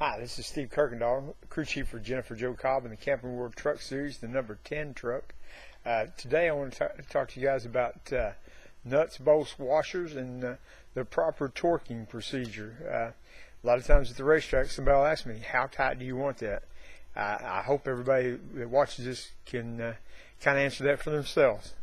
Hi, this is Steve Kuykendall, crew chief for Jennifer Jo Cobb in the Camping World Truck Series, the number 10 truck. Today I want to talk to you guys about nuts, bolts, washers, and the proper torquing procedure. A lot of times at the racetrack, somebody will ask me, how tight do you want that? I hope everybody that watches this can kind of answer that for themselves.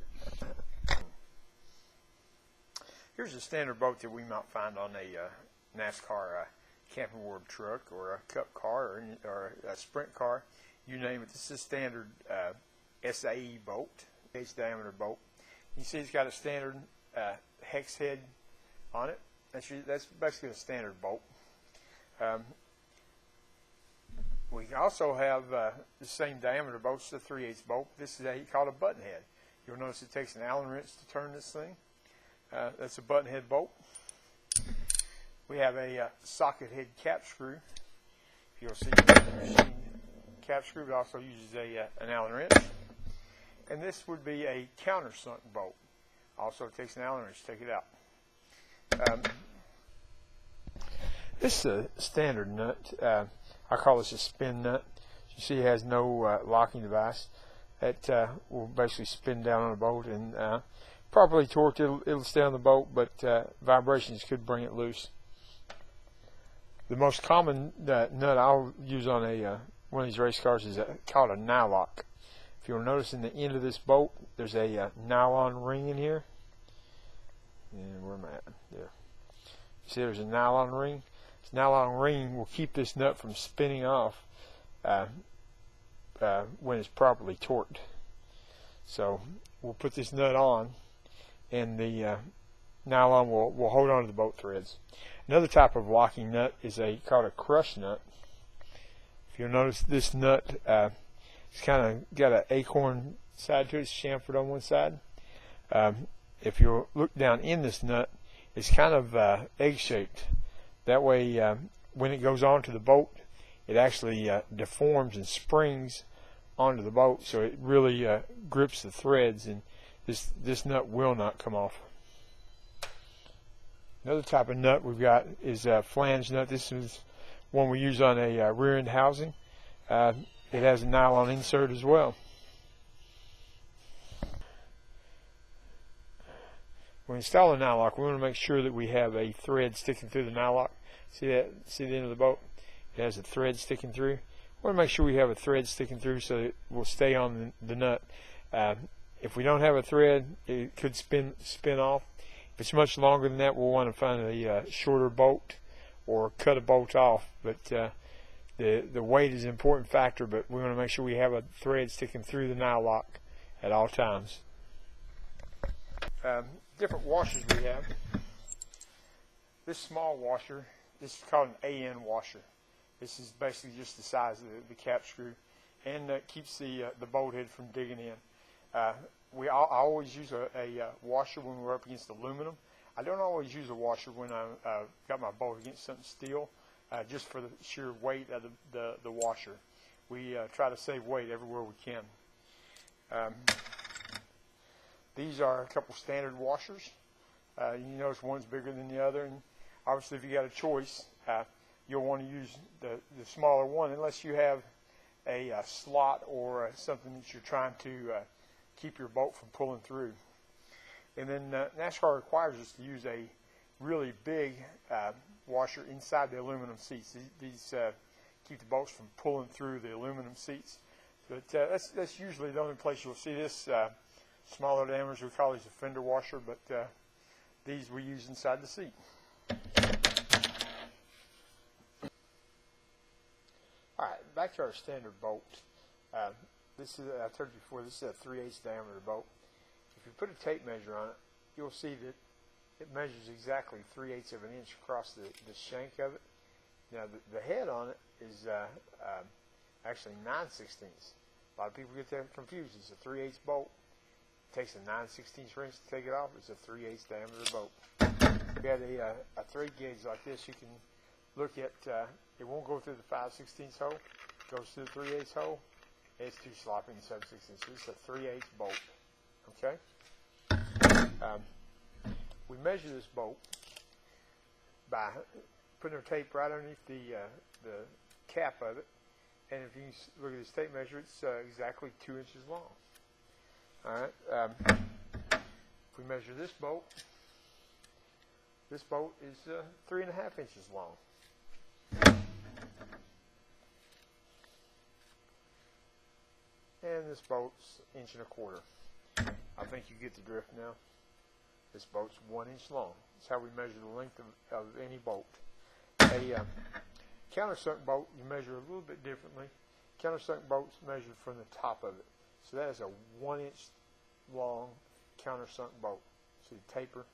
Here's a standard bolt that we might find on a NASCAR Camping World truck or a cup car or a sprint car, you name it. This is a standard SAE bolt, H diameter bolt. You see it's got a standard hex head on it. That's basically a standard bolt. We also have the same diameter bolt, it's a 3/8 bolt. This is called a button head. You'll notice it takes an Allen wrench to turn this thing. That's a button head bolt. We have a socket head cap screw. You'll see the machine cap screw. It also uses an Allen wrench. And this would be a countersunk bolt. Also takes an Allen wrench to take it out. This is a standard nut. I call this a spin nut. You see it has no locking device. It will basically spin down on the bolt and properly torqued, it'll stay on the bolt, but vibrations could bring it loose. The most common nut I'll use on one of these race cars is called a nylock. If you'll notice in the end of this bolt, there's a nylon ring in here. And where am I at? There. You see there's a nylon ring? This nylon ring will keep this nut from spinning off when it's properly torqued. So we'll put this nut on, and the nylon will hold on to the bolt threads. Another type of locking nut is called a crush nut. If you'll notice, this nut it's kind of got an acorn side to it. It's chamfered on one side. If you look down in this nut, it's kind of egg-shaped. That way, when it goes onto the bolt, it actually deforms and springs onto the bolt, so it really grips the threads, and this nut will not come off. Another type of nut we've got is a flange nut. This is one we use on a rear end housing. It has a nylon insert as well. When we install a nylock, we want to make sure that we have a thread sticking through the nylock. See that? See the end of the bolt? It has a thread sticking through. We want to make sure we have a thread sticking through so it will stay on the nut. If we don't have a thread, it could spin off. If it's much longer than that, we'll want to find a shorter bolt or cut a bolt off. But the weight is an important factor, but we want to make sure we have a thread sticking through the nylock at all times. Different washers we have. This small washer, this is called an AN washer. This is basically just the size of the cap screw, and keeps the bolt head from digging in. I always use a washer when we're up against aluminum. I don't always use a washer when I've got my bolt against something steel, just for the sheer weight of the washer. We try to save weight everywhere we can. These are a couple standard washers. You notice one's bigger than the other, and obviously if you got a choice, you'll want to use the smaller one unless you have a slot or something that you're trying to keep your bolt from pulling through. And then NASCAR requires us to use a really big washer inside the aluminum seats. These keep the bolts from pulling through the aluminum seats. But that's usually the only place you'll see this. Smaller diameters, we call these a fender washer, but these we use inside the seat. All right, back to our standard bolt. This is, I told you before, this is a 3/8 diameter bolt. If you put a tape measure on it, you'll see that it measures exactly 3/8 of an inch across the shank of it. Now the head on it is actually 9/16. A lot of people get that confused. It's a 3/8 bolt. It takes a 9/16 wrench to take it off. It's a 3/8 diameter bolt. If you had a thread gauge like this, you can look at, it won't go through the 5/16 hole. It goes through the 3/8 hole. It's too sloppy in 7/16. So this is a 3/8 bolt. Okay? We measure this bolt by putting our tape right underneath the cap of it. And if you look at this tape measure, it's exactly 2 inches long. All right. If we measure this bolt is 3.5 inches long. And this bolt's 1.25 inches. I think you get the drift now. This bolt's 1 inch long. That's how we measure the length of any bolt. A countersunk bolt you measure a little bit differently. Countersunk bolt's measured from the top of it. So that is a 1 inch long countersunk bolt. See the taper?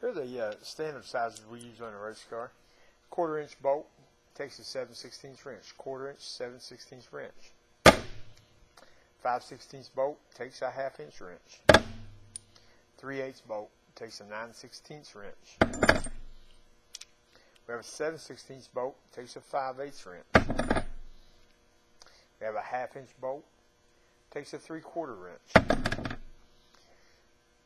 Here are the standard sizes we use on a race car. 1/4 inch bolt takes a 7/16 wrench. 1/4 inch, 7/16 wrench. 5/16 bolt takes a 1/2 inch wrench. 3/8 bolt takes a 9/16 wrench. We have a 7/16 bolt takes a 5/8 wrench. We have a 1/2 inch bolt takes a 3/4 wrench.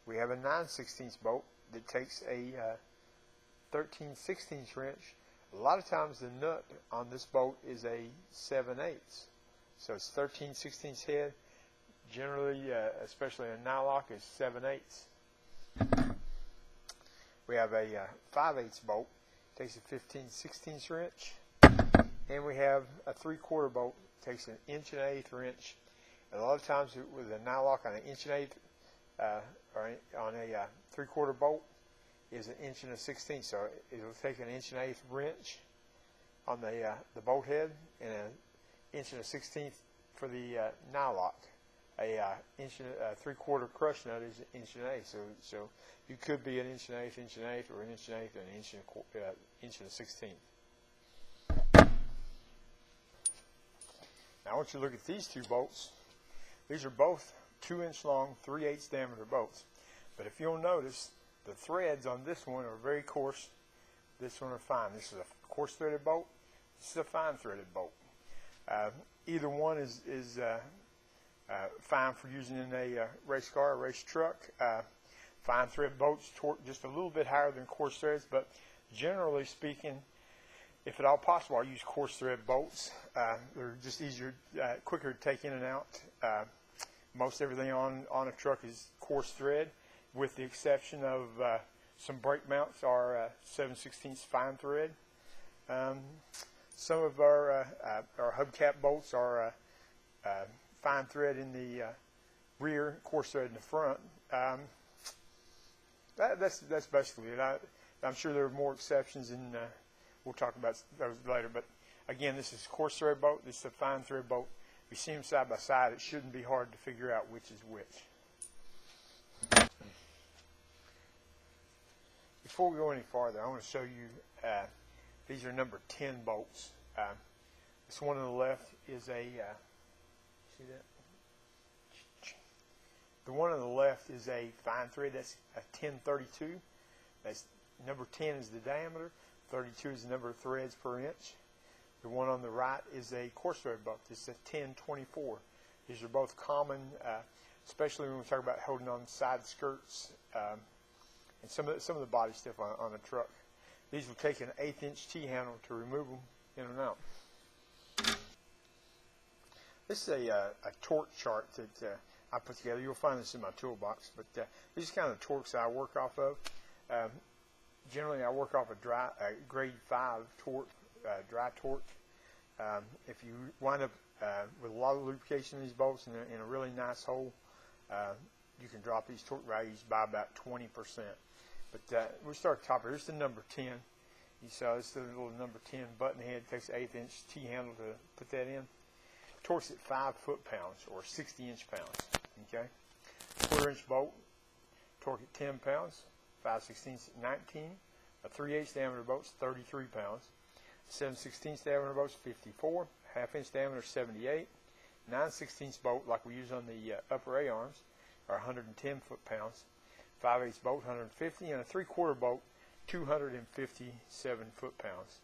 We have a 9/16 bolt that takes a 13/16 wrench. A lot of times the nut on this bolt is a 7/8. So it's 13/16 head. Generally, especially a nylock, is 7/8. We have a 5/8 bolt, takes a 15/16 wrench. And we have a 3/4 bolt, takes an 1.125 wrench. And a lot of times with a nylock on an 1.125 or on a 3/4 bolt is an 1.16. So it'll take an 1.125 wrench on the bolt head and an 1.16 for the nylock. A 3/4 crush nut is an 1.125. So you could be an 1.125, 1.125, or an 1.125 and an 1.16. Now I want you to look at these two bolts. These are both 2 inch long, 3/8 diameter bolts. But if you'll notice, the threads on this one are very coarse. This one are fine. This is a coarse threaded bolt. This is a fine threaded bolt. Either one is fine for using in a race car, a race truck. Fine thread bolts torque just a little bit higher than coarse threads, but generally speaking, if at all possible, I'll use coarse thread bolts. They're just easier, quicker to take in and out. Most everything on a truck is coarse thread, with the exception of some brake mounts are 7/16 fine thread. Some of our hubcap bolts are fine thread in the rear, coarse thread in the front. That's basically it. I'm sure there are more exceptions, and we'll talk about those later. But again, this is coarse thread bolt. This is a fine thread bolt. If you see them side by side, it shouldn't be hard to figure out which is which. Before we go any farther, I want to show you these are number 10 bolts. This one on the left is a see that? The one on the left is a fine thread. That's a 1032. That's number 10 is the diameter. 32 is the number of threads per inch. The one on the right is a coarse thread bolt. It's a 1024. These are both common, especially when we talk about holding on side skirts and some of the body stuff on a truck. These will take an 1/8 inch T-handle to remove them in and out. This is a torque chart that I put together. You'll find this in my toolbox, but these are kind of the torques I work off of. Generally, I work off a grade 5 torque, dry torque. If you wind up with a lot of lubrication in these bolts in a really nice hole, you can drop these torque values by about 20%. But we start at the top here. Here's the number 10. You saw this little number 10 button head. It takes an 1/8 inch T-handle to put that in. Torques at 5 foot-pounds or 60 inch-pounds. Okay, 1/4 inch bolt, torque at 10 pounds. 5/16 at 19. A 3/8 diameter boat is 33 pounds. 7/16 diameter boat is 54. 1/2 inch diameter 78. 9/16 bolt, like we use on the upper A arms, are 110 foot-pounds. 5/8 bolt 150, and a 3/4 bolt 257 foot-pounds.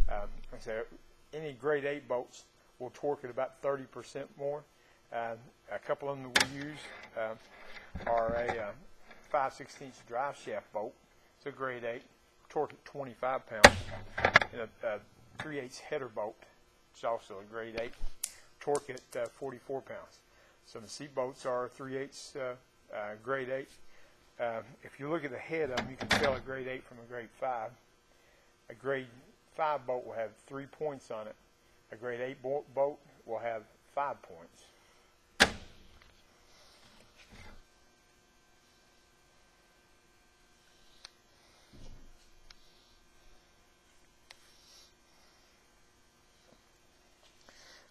Like I said, any grade 8 bolts will torque at about 30% more. A couple of them that we use are a 5/16 drive shaft bolt. It's a grade 8. torque at 25 pounds. And a 3/8 header bolt, which is also a grade 8, torque at 44 pounds. So the seat bolts are 3/8 grade 8. If you look at the head of them, you can tell a grade 8 from a grade 5. A grade 5 bolt will have 3 points on it. A grade 8 bolt will have 5 points.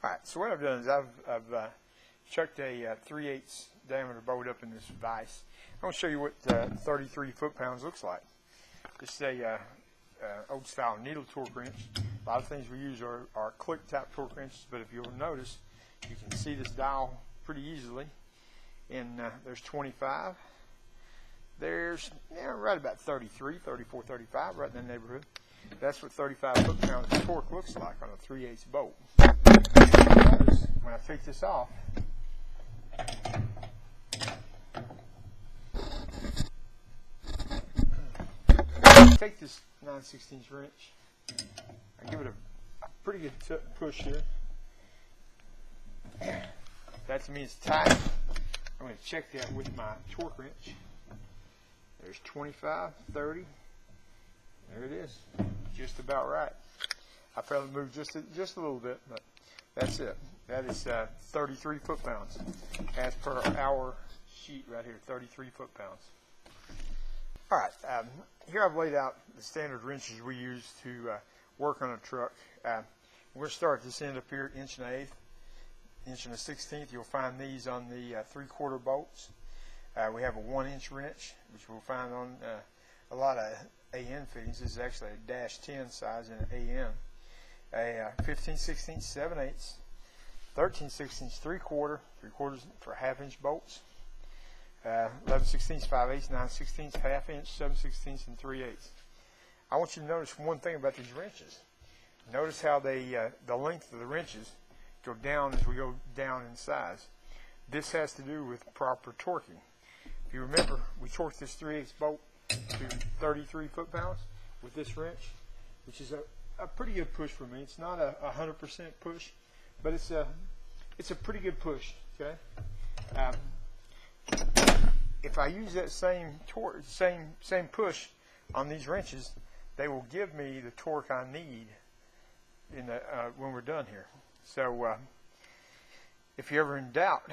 All right, so what I've done is I've chucked a 3/8 diameter bolt up in this vise. I'm going to show you what 33 foot-pounds looks like. This is a old-style needle torque wrench. A lot of things we use are click-type torque wrenches, but if you'll notice, you can see this dial pretty easily. And there's 25. There's right about 33, 34, 35, right in the neighborhood. That's what 35 foot-pounds of torque looks like on a 3/8 bolt. Notice when I take this off, take this 9/16 wrench, I give it a pretty good push here. That to me is tight. I'm going to check that with my torque wrench. There's 25, 30. There it is. Just about right. I probably moved just a little bit, but that's it. That is 33 foot-pounds as per our sheet right here, 33 foot-pounds. All right, here I've laid out the standard wrenches we use to work on a truck. We're going to start at this end up here, 1 1/8, 1 1/16. You'll find these on the 3/4 bolts. We have a 1-inch wrench, which we'll find on a lot of AN fittings. This is actually a -10 size in an AN. A 15/16, 7/8, 13/16, 3/4 for 1/2-inch bolts. 11/16, 5/8, 9/16, 1/2-inch, 7/16, and 3/8. I want you to notice one thing about these wrenches. Notice how they, the length of the wrenches go down as we go down in size. This has to do with proper torquing. If you remember, we torqued this 3/8 bolt to 33 foot-pounds with this wrench, which is a pretty good push for me. It's not a 100% push, but it's a pretty good push. Okay. If I use that same torque, same push on these wrenches, they will give me the torque I need in the, when we're done here. So if you're ever in doubt,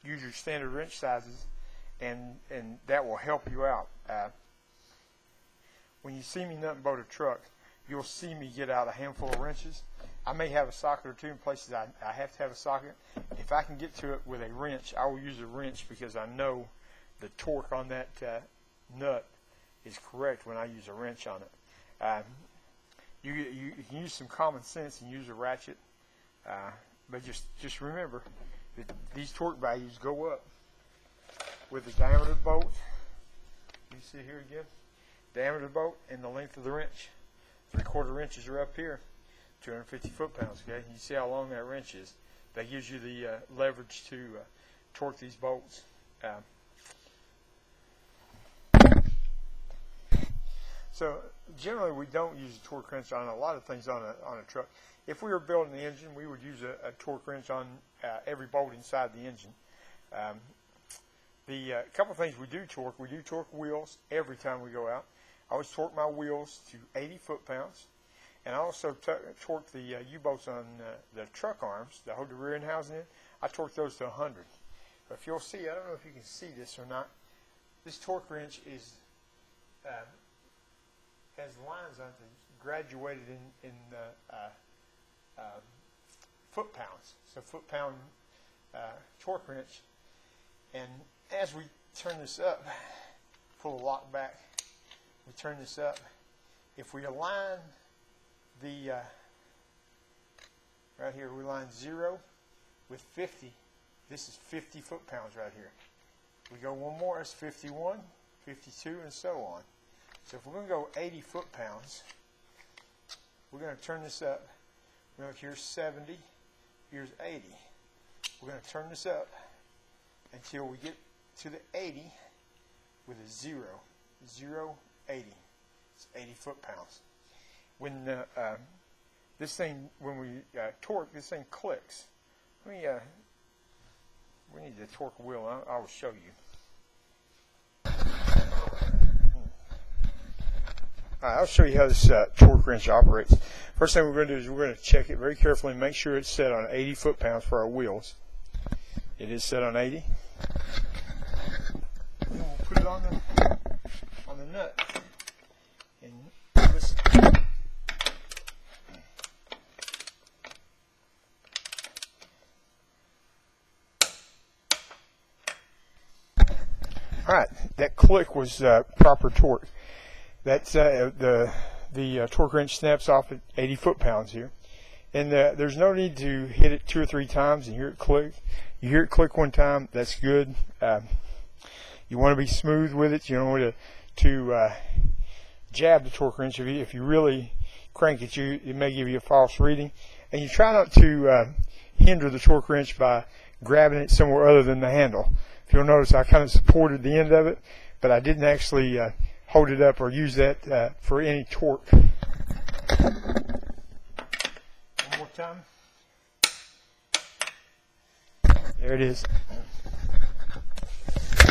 use your standard wrench sizes, and that will help you out. When you see me nut and bolt a truck, you'll see me get out a handful of wrenches. I may have a socket or two in places I have to have a socket. If I can get to it with a wrench, I will use a wrench because I know the torque on that nut is correct when I use a wrench on it. You can use some common sense and use a ratchet, but just remember that these torque values go up with the diameter of the bolt. You see here again, diameter of the bolt and the length of the wrench. 3/4 wrenches are up here, 250 foot-pounds. Okay, you see how long that wrench is. That gives you the leverage to torque these bolts. So generally, we don't use a torque wrench on a lot of things on a truck. If we were building the engine, we would use a torque wrench on every bolt inside the engine. The couple things we do torque wheels every time we go out. I always torque my wheels to 80 foot-pounds, and I also torque the U-bolts on the truck arms that hold the rear end housing in. I torque those to 100. But if you'll see, I don't know if you can see this or not, this torque wrench is has lines on it graduated in foot-pounds. So foot-pound torque wrench. And as we turn this up, pull the lock back, we turn this up. If we align the, right here, we align 0 with 50. This is 50 foot-pounds right here. We go one more, it's 51, 52, and so on. So if we're going to go 80 foot-pounds, we're going to turn this up. We're going to, here's 70, here's 80. We're going to turn this up until we get to the 80 with a 0, 0, 80. 80 foot-pounds. When this thing, when we torque, this thing clicks. Let me, we need to torque a wheel. I will show you. All right, I'll show you how this torque wrench operates. First thing we're going to do is we're going to check it very carefully and make sure it's set on 80 foot-pounds for our wheels. It is set on 80. And we'll put it on the nut. And listen. All right, that click was proper torque. That's the torque wrench snaps off at 80 foot-pounds here, and there's no need to hit it 2 or 3 times and hear it click. You hear it click one time, that's good. You want to be smooth with it. You don't want to jab the torque wrench. If you really crank it, it may give you a false reading, and you try not to hinder the torque wrench by grabbing it somewhere other than the handle. If you'll notice, I kind of supported the end of it, but I didn't actually hold it up or use that for any torque. One more time. There it is.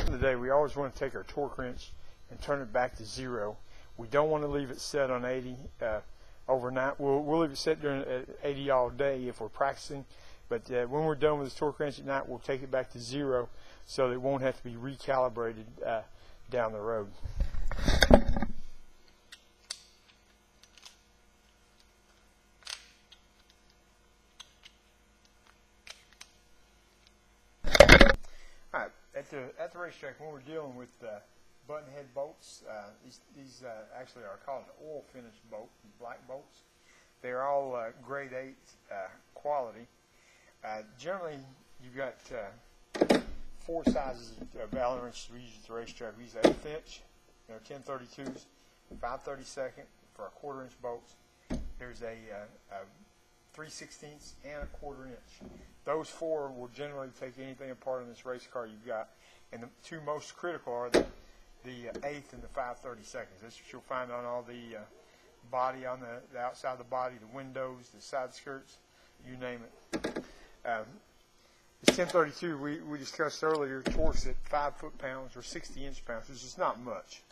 Today, we always want to take our torque wrench and turn it back to 0. We don't want to leave it set on 80 overnight. We'll leave it set during 80 all day if we're practicing, but when we're done with the torque wrench at night, we'll take it back to 0 so that it won't have to be recalibrated down the road. Alright, at the racetrack, when we're dealing with button head bolts, these actually are called oil finish bolts, black bolts. They're all grade 8 quality. Generally, you've got 4 sizes of Allen wrenches we use at the racetrack. We use 1/8 inch, 1032s, 5/32 for our 1/4 inch bolts. There's a 3/16 and a 1/4 inch. Those 4 will generally take anything apart in this race car you've got. And the 2 most critical are the 1/8 and the 5/32. That's what you'll find on all the body, on the outside of the body, the windows, the side skirts, you name it. This 1032 we discussed earlier torques at 5 foot-pounds or 60 inch-pounds, which is not much.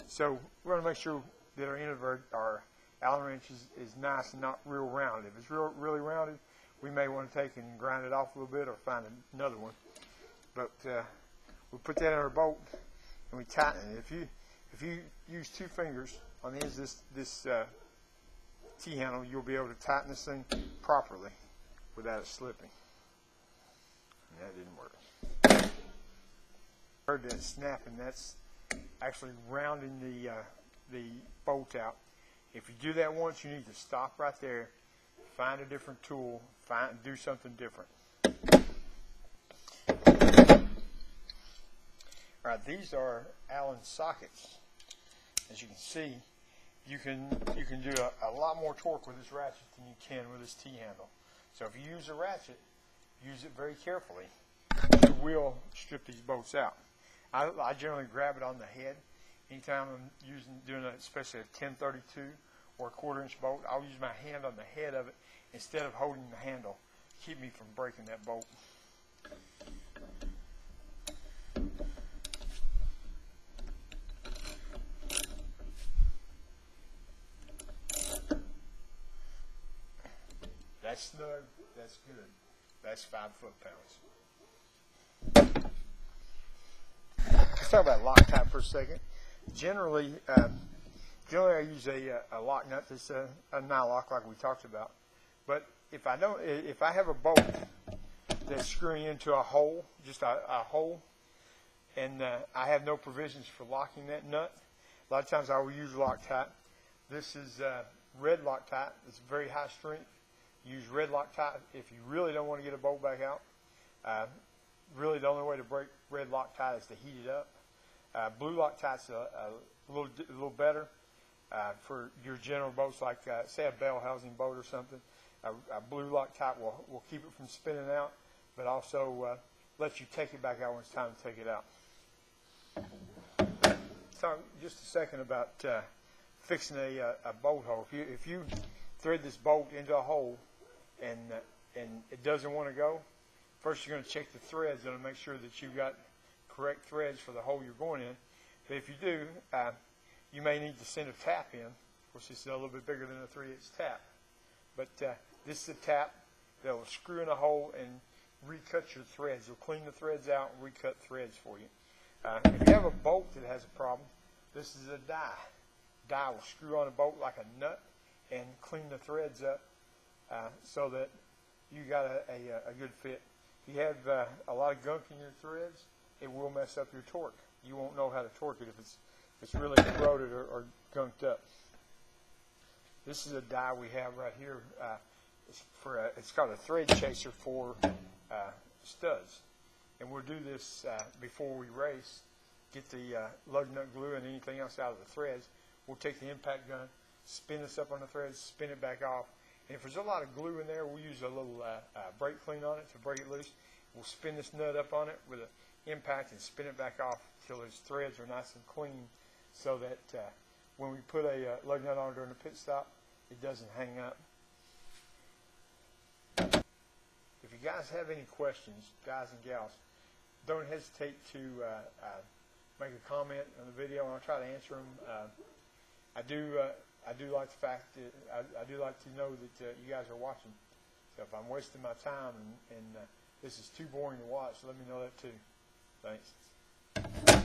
So we want to make sure that our end of our Allen wrench is nice and not real rounded. If it's really rounded, we may want to take and grind it off a little bit or find another one. But we put that in our bolt and we tighten it. If you use 2 fingers on the ends of this T-handle, you'll be able to tighten this thing properly without it slipping. And that didn't work. Heard that snapping. That's actually rounding the bolt out. If you do that once, you need to stop right there, find a different tool, do something different. All right, these are Allen sockets. As you can see, you can do a lot more torque with this ratchet than you can with this T-handle. So if you use a ratchet, use it very carefully. You will strip these bolts out. I generally grab it on the head. Anytime I'm doing especially a 1032 or a 1/4 inch bolt, I'll use my hand on the head of it instead of holding the handle. Keep me from breaking that bolt. That's snug. That's good. That's 5 foot-pounds. Let's talk about Loctite for a second. Generally I use a lock nut that's a nylock like we talked about. But if I have a bolt that's screwing into a hole, just a hole, and I have no provisions for locking that nut, a lot of times I will use Loctite. This is red Loctite. It's very high strength. Use red Loctite if you really don't want to get a bolt back out. Really, the only way to break red Loctite is to heat it up. Blue Loctite's a little better for your general boats, like say a bell housing boat or something. A blue Loctite will keep it from spinning out, but also lets you take it back out when it's time to take it out. Let's talk just a second about fixing a bolt hole. If you thread this bolt into a hole and it doesn't want to go, first you're going to check the threads and make sure that you've got correct threads for the hole you're going in. But if you do, you may need to send a tap in. Of course, this is a little bit bigger than a 3/8 tap. But this is a tap that will screw in a hole and recut your threads. It'll clean the threads out and recut threads for you. If you have a bolt that has a problem, this is a die. Die will screw on a bolt like a nut and clean the threads up so that you got a good fit. If you have a lot of gunk in your threads, it will mess up your torque. You won't know how to torque it if it's really corroded or gunked up. This is a die we have right here. It's called a thread chaser for studs. And we'll do this before we race. Get the lug nut glue and anything else out of the threads. We'll take the impact gun, spin this up on the threads, spin it back off. And if there's a lot of glue in there, we'll use a little brake clean on it to break it loose. We'll spin this nut up on it with an impact and spin it back off until those threads are nice and clean, so that when we put a lug nut on during the pit stop, it doesn't hang up. If you guys have any questions, guys and gals, don't hesitate to make a comment on the video, and I'll try to answer them. I do like the fact that I do like to know that you guys are watching. So if I'm wasting my time and this is too boring to watch, let me know that too. Thanks.